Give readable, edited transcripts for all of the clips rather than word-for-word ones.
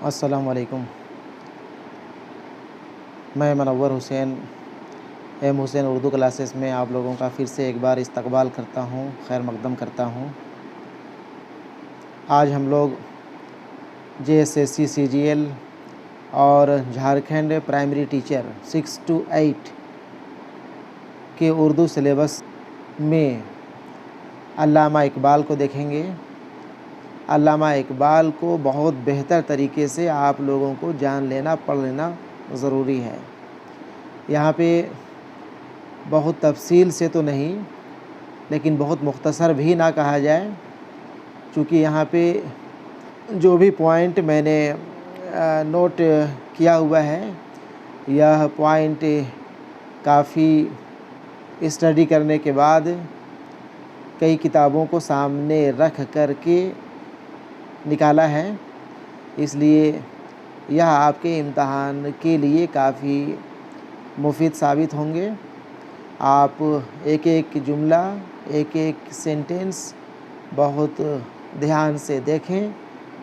अस्सलाम वालेकुम। मैं मुनव्वर हुसैन एम हुसैन उर्दू क्लासेस में आप लोगों का फिर से एक बार इस्तकबाल करता हूँ, खैर मक़दम करता हूँ। आज हम लोग JSSC CGL और झारखंड प्राइमरी टीचर 6 to 8 के उर्दू सिलेबस में अल्लामा इकबाल को देखेंगे। अल्लामा इकबाल को बहुत बेहतर तरीके से आप लोगों को जान लेना, पढ़ लेना ज़रूरी है। यहाँ पे बहुत तफसील से तो नहीं, लेकिन बहुत मुख्तसर भी ना कहा जाए, चूँकि यहाँ पे जो भी पॉइंट मैंने नोट किया हुआ है, यह पॉइंट काफ़ी स्टडी करने के बाद कई किताबों को सामने रख कर के निकाला है। इसलिए यह आपके इम्तहान के लिए काफ़ी मुफीद साबित होंगे। आप एक एक जुमला, एक एक सेंटेंस बहुत ध्यान से देखें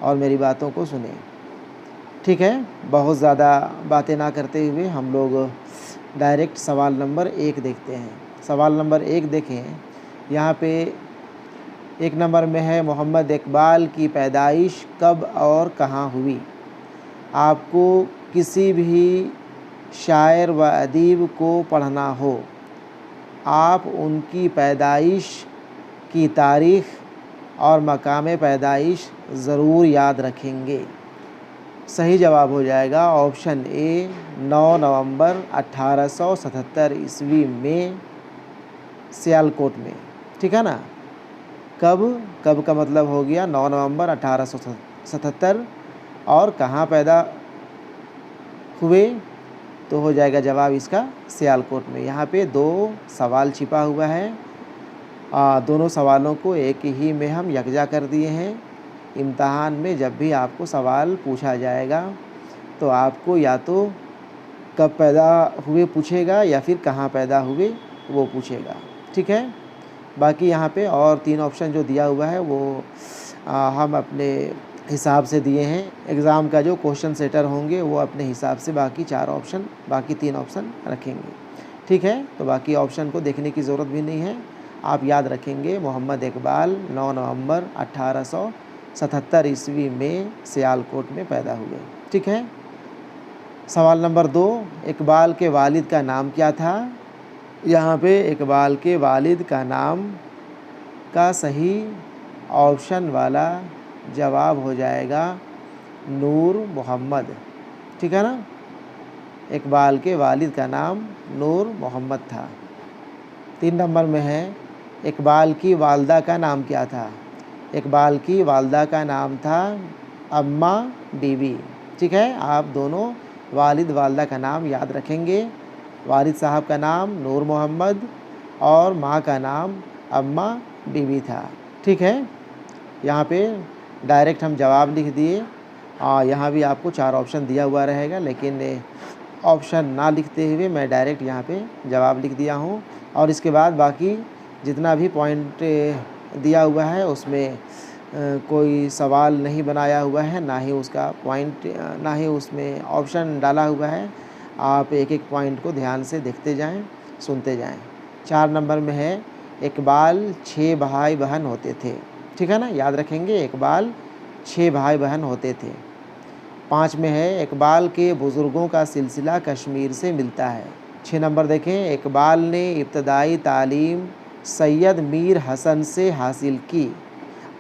और मेरी बातों को सुनें, ठीक है। बहुत ज़्यादा बातें ना करते हुए हम लोग डायरेक्ट सवाल नंबर 1 देखते हैं। सवाल नंबर 1 देखें। यहाँ पे 1 नंबर में है, मोहम्मद इकबाल की पैदाइश कब और कहाँ हुई। आपको किसी भी शायर व अदीब को पढ़ना हो, आप उनकी पैदाइश की तारीख़ और मकाम पैदाइश ज़रूर याद रखेंगे। सही जवाब हो जाएगा ऑप्शन ए, 9 नवंबर 1877 ईस्वी में सियालकोट में, ठीक है ना। कब का मतलब हो गया 9 नवंबर 1877, और कहाँ पैदा हुए तो हो जाएगा जवाब इसका सियालकोट में। यहाँ पे 2 सवाल छिपा हुआ है। दोनों सवालों को एक ही में हम यकजा कर दिए हैं। इम्तहान में जब भी आपको सवाल पूछा जाएगा तो आपको या तो कब पैदा हुए पूछेगा या फिर कहाँ पैदा हुए वो पूछेगा, ठीक है। बाकी यहाँ पे और 3 ऑप्शन जो दिया हुआ है वो हम अपने हिसाब से दिए हैं। एग्ज़ाम का जो क्वेश्चन सेटर होंगे वो अपने हिसाब से बाकी 3 ऑप्शन रखेंगे, ठीक है। तो बाकी ऑप्शन को देखने की ज़रूरत भी नहीं है, आप याद रखेंगे मोहम्मद इकबाल 9 नवंबर 1877 ईस्वी में सियालकोट में पैदा हुए, ठीक है। सवाल नंबर 2, इकबाल के वालिद का नाम क्या था। यहाँ पे इकबाल के वालिद का नाम का सही ऑप्शन वाला जवाब हो जाएगा नूर मोहम्मद, ठीक है ना। इकबाल के वालिद का नाम नूर मोहम्मद था। 3 नंबर में है, इकबाल की वालदा का नाम क्या था। इकबाल की वालदा का नाम था अम्मा बीबी, ठीक है। आप दोनों वालिद वालदा का नाम याद रखेंगे। वालिद साहब का नाम नूर मोहम्मद और माँ का नाम अम्मा बीबी था, ठीक है। यहाँ पे डायरेक्ट हम जवाब लिख दिए। यहाँ भी आपको 4 ऑप्शन दिया हुआ रहेगा, लेकिन ऑप्शन ना लिखते हुए मैं डायरेक्ट यहाँ पे जवाब लिख दिया हूँ। और इसके बाद बाकी जितना भी पॉइंट दिया हुआ है उसमें कोई सवाल नहीं बनाया हुआ है, ना ही उसका पॉइंट, ना ही उसमें ऑप्शन डाला हुआ है। आप एक एक पॉइंट को ध्यान से देखते जाएं, सुनते जाएं। 4 नंबर में है, इकबाल 6 भाई बहन होते थे, ठीक है ना, याद रखेंगे। इकबाल 6 भाई बहन होते थे। 5 में है, इकबाल के बुज़ुर्गों का सिलसिला कश्मीर से मिलता है। 6 नंबर देखें, इकबाल ने इब्तदाई तालीम सैयद मीर हसन से हासिल की,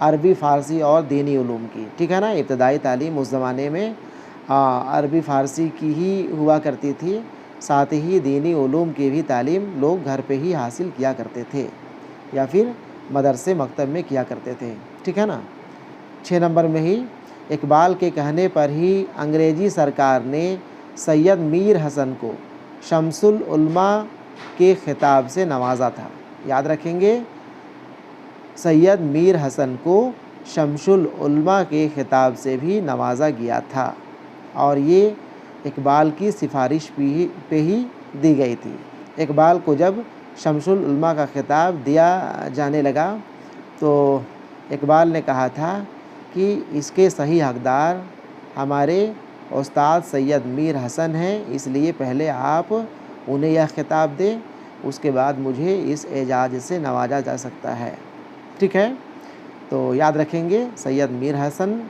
अरबी फ़ारसी और दीनी उलूम की, ठीक है ना। इब्तदाई तालीम उस ज़माने में अरबी फ़ारसी की ही हुआ करती थी, साथ ही दीनी उलूम की भी तालीम लोग घर पे ही हासिल किया करते थे या फिर मदरसे मकतब में किया करते थे, ठीक है ना। 6 नंबर में ही, इकबाल के कहने पर ही अंग्रेज़ी सरकार ने सैयद मीर हसन को शम्सुल उलमा के खिताब से नवाजा था। याद रखेंगे, सैयद मीर हसन को शम्सुल उलमा के खिताब से भी नवाजा गया था, और ये इकबाल की सिफारिश पे ही दी गई थी। इकबाल को जब शम्सुल उलमा का खिताब दिया जाने लगा तो इकबाल ने कहा था कि इसके सही हकदार हमारे उस्ताद सैयद मीर हसन हैं, इसलिए पहले आप उन्हें यह खिताब दें, उसके बाद मुझे इस एजाज़ से नवाजा जा सकता है। ठीक है, तो याद रखेंगे सैयद मीर हसन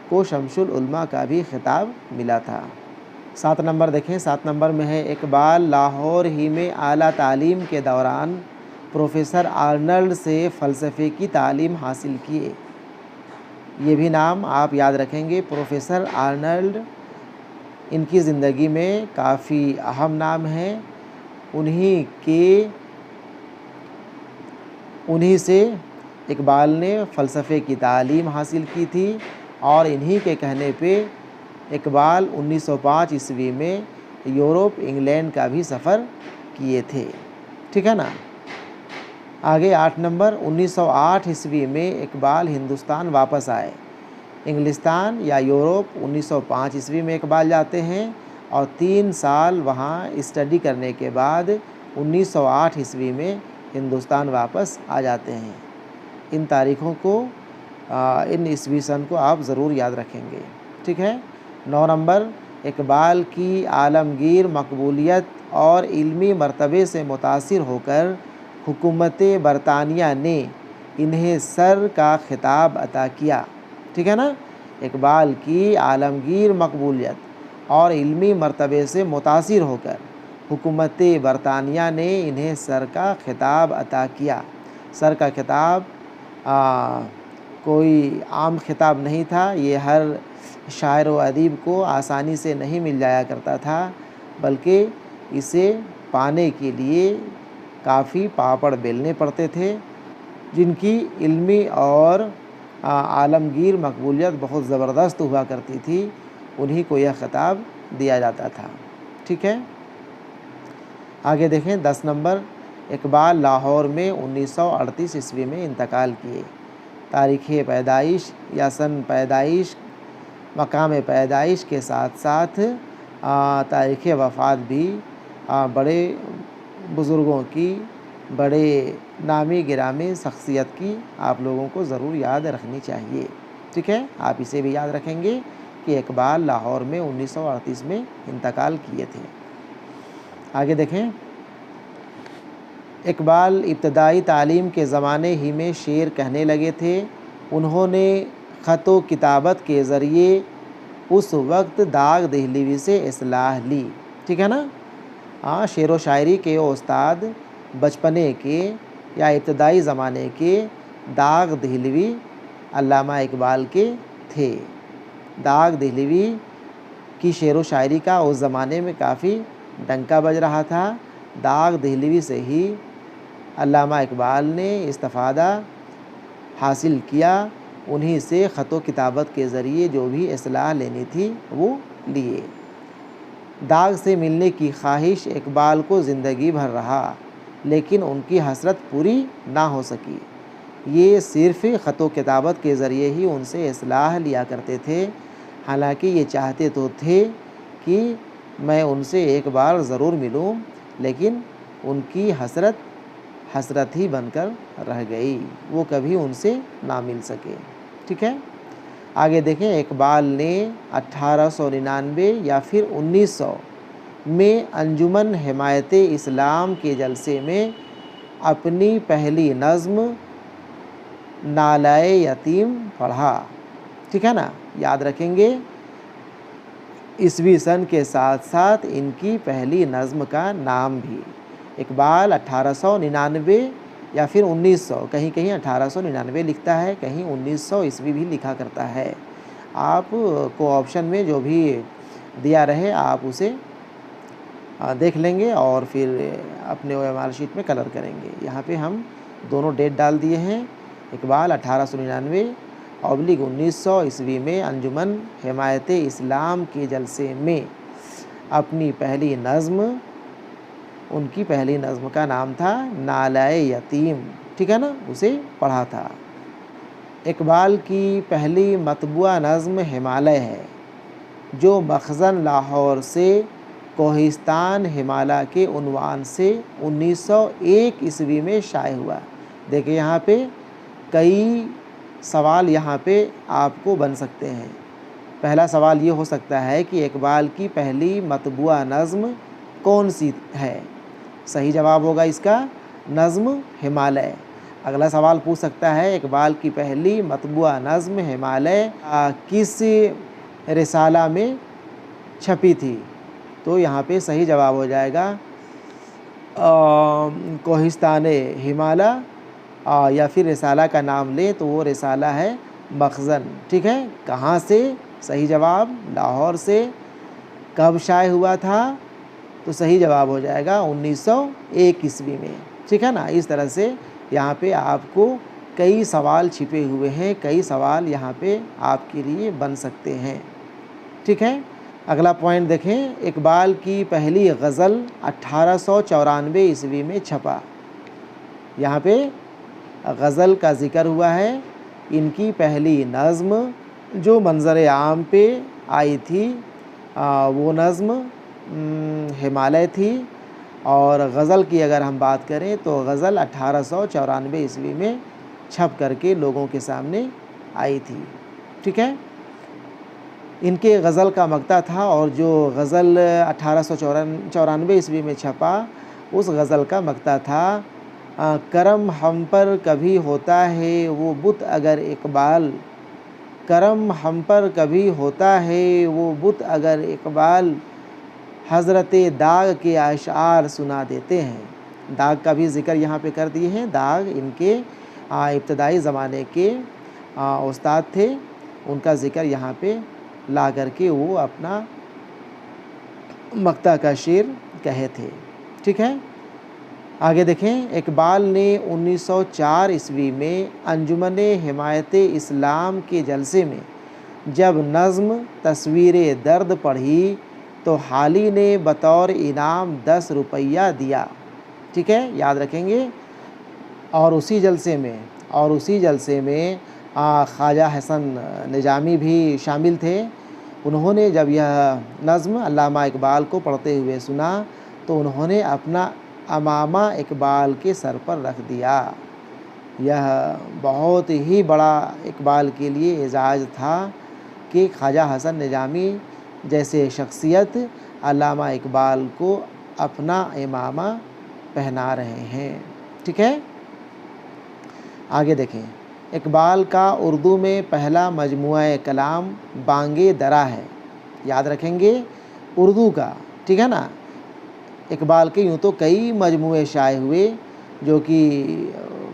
को शमसुल उलमा का भी खिताब मिला था। 7 नंबर देखें, 7 नंबर में है इकबाल लाहौर ही में आला तालीम के दौरान प्रोफेसर आर्नल्ड से फ़लसफ़े की तालीम हासिल किए। ये भी नाम आप याद रखेंगे, प्रोफेसर आर्नल्ड, इनकी ज़िंदगी में काफ़ी अहम नाम है। उन्हीं से इकबाल ने फ़लसफ़े की तालीम हासिल की थी और इन्हीं के कहने पे इकबाल 1905 ईस्वी में यूरोप इंग्लैंड का भी सफ़र किए थे। ठीक है ना। आगे 8 नंबर, 1908 ईस्वी में इकबाल हिंदुस्तान वापस आए। इंग्लिस्तान या यूरोप 1905 ईस्वी में इकबाल जाते हैं और 3 साल वहाँ स्टडी करने के बाद 1908 ईस्वी में हिंदुस्तान वापस आ जाते हैं। इन तारीख़ों को इन ईस्वी सन को आप ज़रूर याद रखेंगे। ठीक है। 9 नंबर, इकबाल की आलमगीर मकबूलियत और इल्मी मर्तबे से मुतासिर होकर हुकूमत बरतानिया ने इन्हें सर का खिताब अता किया। ठीक है ना। इकबाल की आलमगीर मकबूलियत और इल्मी मर्तबे से मुतासिर होकर हुकूमत बरतानिया ने इन्हें सर का खिताब अता किया। सर का खिताब कोई आम खिताब नहीं था, ये हर शायर व अदीब को आसानी से नहीं मिल जाया करता था, बल्कि इसे पाने के लिए काफ़ी पापड़ बेलने पड़ते थे। जिनकी इल्मी और आलमगीर मकबूलियत बहुत ज़बरदस्त हुआ करती थी, उन्हीं को यह खिताब दिया जाता था। ठीक है। आगे देखें 10 नंबर, इकबाल लाहौर में 1938 ईस्वी में इंतकाल किए। तारीख़ पैदाइश या सन पैदाइश, मकाम पैदाइश के साथ साथ तारीख़ वफ़ात भी बड़े बुज़ुर्गों की, बड़े नामी गिरामी शख्सियत की आप लोगों को ज़रूर याद रखनी चाहिए। ठीक है, आप इसे भी याद रखेंगे कि इकबाल लाहौर में 1938 में इंतकाल किए थे। आगे देखें, इकबाल इब्तदाई तालीम के ज़माने ही में शेर कहने लगे थे। उन्होंने ख़त व किताबत के ज़रिए उस वक्त दाग दहलीवी से इस्लाह ली। ठीक है ना। शेर व शायरी के उस्ताद बचपने के या इब्तदाई ज़माने के दाग दहलीवी अल्लामा इकबाल के थे। दाग दहलीवी की शेर व शायरी का उस ज़माने में काफ़ी डंका बज रहा था। दाग दहलीवी से ही अल्लामा इकबाल ने इस्तिफ़ादा हासिल किया। उन्हीं से ख़त व किताबत के ज़रिए जो भी इस्लाह लेनी थी वो लिए। दाग से मिलने की ख्वाहिश इकबाल को ज़िंदगी भर रहा, लेकिन उनकी हसरत पूरी ना हो सकी। ये सिर्फ़ ख़त व किताबत के ज़रिए ही उनसे इस्लाह लिया करते थे। हालांकि ये चाहते तो थे कि मैं उनसे एक बार ज़रूर मिलूं, लेकिन उनकी हसरत ही बनकर रह गई, वो कभी उनसे ना मिल सके। ठीक है। आगे देखें, इकबाल ने 1899 या फिर 1900 में अंजुमन हिमायत इस्लाम के जलसे में अपनी पहली नज़्म नालाए यतीम पढ़ा। ठीक है ना। याद रखेंगे, ईस्वी सन के साथ साथ इनकी पहली नज़्म का नाम भी इकबाल 1899 या फिर 1900, कहीं कहीं 1899 लिखता है, कहीं 1900 ईस्वी भी लिखा करता है। आप को ऑप्शन में जो भी दिया रहे आप उसे देख लेंगे और फिर अपने OMR शीट में कलर करेंगे। यहाँ पे हम दोनों डेट डाल दिए हैं। इकबाल 1899 ऑब्लिक 1900 ईस्वी में अंजुमन हिमायत इस्लाम के जलसे में अपनी पहली नज़्म, उनकी पहली नज़्म का नाम था नालाए यतीम। ठीक है ना, उसे पढ़ा था। इकबाल की पहली मतबूआ नज़्म हिमालय है, जो मखज़न लाहौर से कोहिस्तान हिमालय के उन्वान से 1901 ईस्वी में शाये हुआ। देखिए यहाँ पे कई सवाल यहाँ पे आपको बन सकते हैं। पहला सवाल ये हो सकता है कि इकबाल की पहली मतबूआ नज़्म कौन सी है? सही जवाब होगा इसका नज़्म हिमालय। अगला सवाल पूछ सकता है इकबाल की पहली मतबूआ नज़्म हिमालय किस रिसाला में छपी थी? तो यहाँ पे सही जवाब हो जाएगा कोहिस्तान हिमालय, या फिर रिसाला का नाम ले तो वो रिसाला है मखज़न। ठीक है, कहाँ से? सही जवाब लाहौर से। कब शाये हुआ था? तो सही जवाब हो जाएगा 1901 ईस्वी में। ठीक है ना। इस तरह से यहाँ पे आपको कई सवाल छिपे हुए हैं, कई सवाल यहाँ पे आपके लिए बन सकते हैं। ठीक है, अगला पॉइंट देखें, इकबाल की पहली गज़ल 1894 ईस्वी में छपा। यहाँ पे गज़ल का ज़िक्र हुआ है। इनकी पहली नज़्म जो मंज़र आम पे आई थी वो नज़्म हिमालय थी। और गज़ल की अगर हम बात करें तो गज़ल 1894 ईस्वी में छप करके लोगों के सामने आई थी। ठीक है, इनके गज़ल का मक़ता था और जो गज़ल 1894 ईस्वी में छपा उस गज़ल का मक़ता था करम हम पर कभी होता है वो बुत अगर इकबाल, करम हम पर कभी होता है वो बुत अगर इकबाल, हज़रत दाग के अशार सुना देते हैं। दाग का भी ज़िक्र यहाँ पे कर दिए हैं। दाग इनके इब्तदाई ज़माने के उस्ताद थे, उनका ज़िक्र यहाँ पे ला करके वो अपना मक़ता का शेर कहे थे। ठीक है, आगे देखें, इकबाल ने 1904 ईस्वी में अंजुमन हिमायत इस्लाम के जलसे में जब नज़्म तस्वीर दर्द पढ़ी तो हाली ने बतौर इनाम 10 रुपया दिया। ठीक है, याद रखेंगे। और उसी जलसे में ख्वाजा हसन निजामी भी शामिल थे। उन्होंने जब यह नज़्म अल्लामा इकबाल को पढ़ते हुए सुना तो उन्होंने अपना अमामा इकबाल के सर पर रख दिया। यह बहुत ही बड़ा इकबाल के लिए एजाज़ था कि ख्वाजा हसन निजामी जैसे शख्सियत अल्लामा इकबाल को अपना इमामा पहना रहे हैं। ठीक है, आगे देखें, इकबाल का उर्दू में पहला मजमुआ कलाम बांगे दरा है। याद रखेंगे उर्दू का। ठीक है ना। इकबाल के यूँ तो कई मजमुए शाये हुए जो कि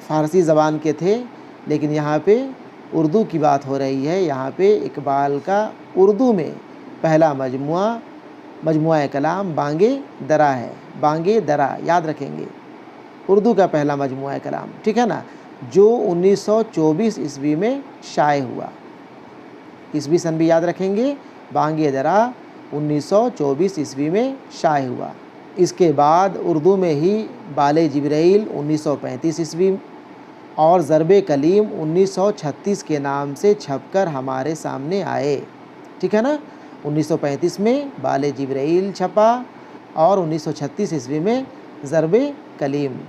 फ़ारसी ज़बान के थे, लेकिन यहाँ पे उर्दू की बात हो रही है। यहाँ पे इकबाल का उर्दू में पहला मजमुआ कलाम बांगे दरा है। बांगे दरा याद रखेंगे, उर्दू का पहला मजमुआ कलाम। ठीक है ना, जो 1924 ईस्वी में शाये हुआ। ईस्वी सन भी याद रखेंगे। बांगे दरा 1924 ईस्वी में शाये हुआ। इसके बाद उर्दू में ही बाले जिब्राइल 1935 ईस्वी और ज़रबे कलीम 1936 के नाम से छपकर हमारे सामने आए। ठीक है ना। 1935 में बाले जिब्राइल छपा और 1936 ईस्वी में ज़रबे कलीम।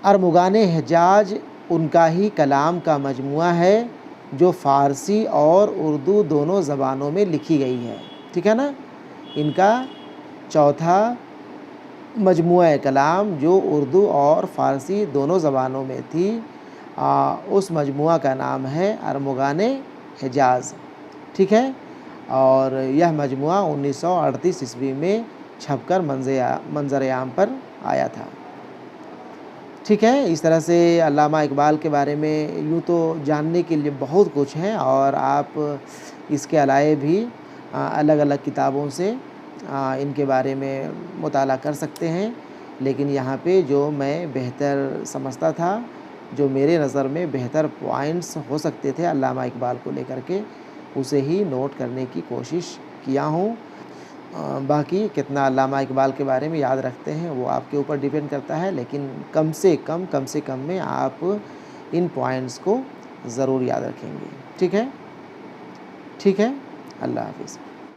अरमुगान हिजाज उनका ही कलाम का मजमुआ है जो फ़ारसी और उर्दू दोनों ज़बानों में लिखी गई है। ठीक है ना। इनका चौथा मजमुआ कलाम जो उर्दू और फ़ारसी दोनों ज़बानों में थी, उस मजमुआ का नाम है अरमुगान हिजाज। ठीक है, और यह मजमुआ 1938 ईस्वी में छपकर मंज़र आम पर आया था। ठीक है, इस तरह से अल्लामा इकबाल के बारे में यूँ तो जानने के लिए बहुत कुछ है और आप इसके अलावा भी अलग अलग किताबों से इनके बारे में मुताला कर सकते हैं। लेकिन यहाँ पे जो मैं बेहतर समझता था, जो मेरे नज़र में बेहतर पॉइंट्स हो सकते थे अल्लामा इकबाल को लेकर के, उसे ही नोट करने की कोशिश किया हूँ। बाकी कितना अल्लामा इकबाल के बारे में याद रखते हैं वो आपके ऊपर डिपेंड करता है, लेकिन कम से कम में आप इन पॉइंट्स को ज़रूर याद रखेंगे। ठीक है, अल्लाह हाफ़िज़।